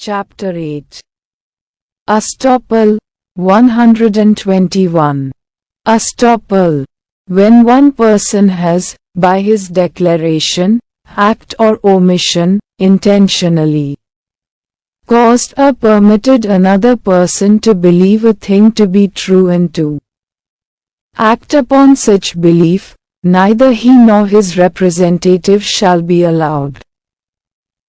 Chapter 8. Estoppel 121. Estoppel. When one person has, by his declaration, act or omission, intentionally caused or permitted another person to believe a thing to be true and to act upon such belief, neither he nor his representative shall be allowed,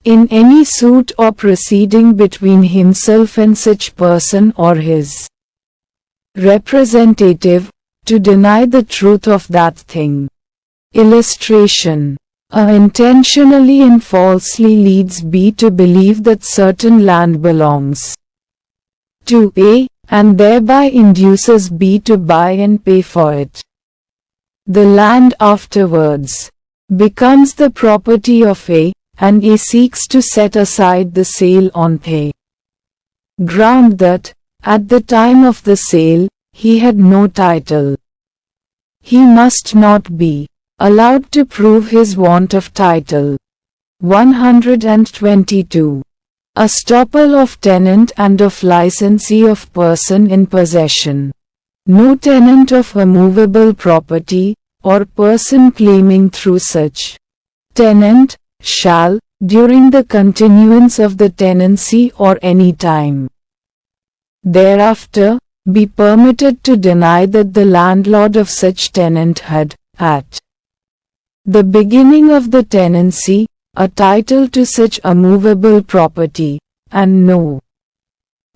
in any suit or proceeding between himself and such person or his representative, to deny the truth of that thing. Illustration. A intentionally and falsely leads B to believe that certain land belongs to A, and thereby induces B to buy and pay for it. The land afterwards becomes the property of A, and A seeks to set aside the sale on A ground that, at the time of the sale, he had no title. He must not be allowed to prove his want of title. 122. Estoppel of tenant and of licensee of person in possession. No tenant of a movable property, or person claiming through such tenant, shall, during the continuance of the tenancy or any time thereafter, be permitted to deny that the landlord of such tenant had, at the beginning of the tenancy, a title to such a movable property, and no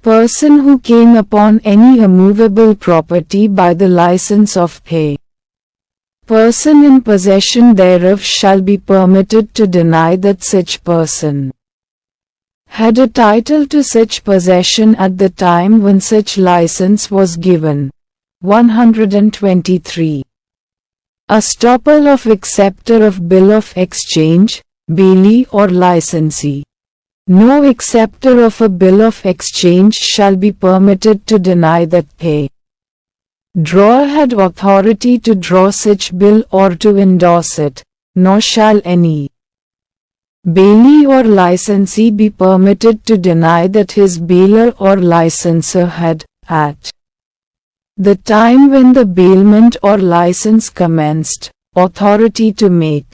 person who came upon any immovable property by the license of a person in possession thereof shall be permitted to deny that such person had a title to such possession at the time when such license was given. 123. Estoppel of acceptor of bill of exchange, bailee or licensee. No acceptor of a bill of exchange shall be permitted to deny that a drawer had authority to draw such bill or to endorse it, nor shall any bailee or licensee be permitted to deny that his bailer or licenser had, at the time when the bailment or license commenced, authority to make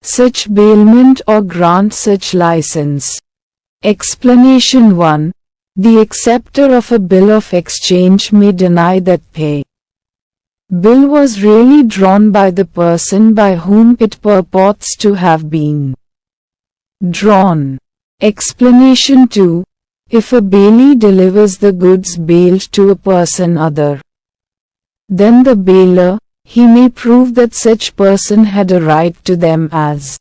such bailment or grant such license. Explanation 1. The acceptor of a bill of exchange may deny that a bill was really drawn by the person by whom it purports to have been drawn. Explanation 2. If a bailee delivers the goods bailed to a person other than the bailer, he may prove that such person had a right to them as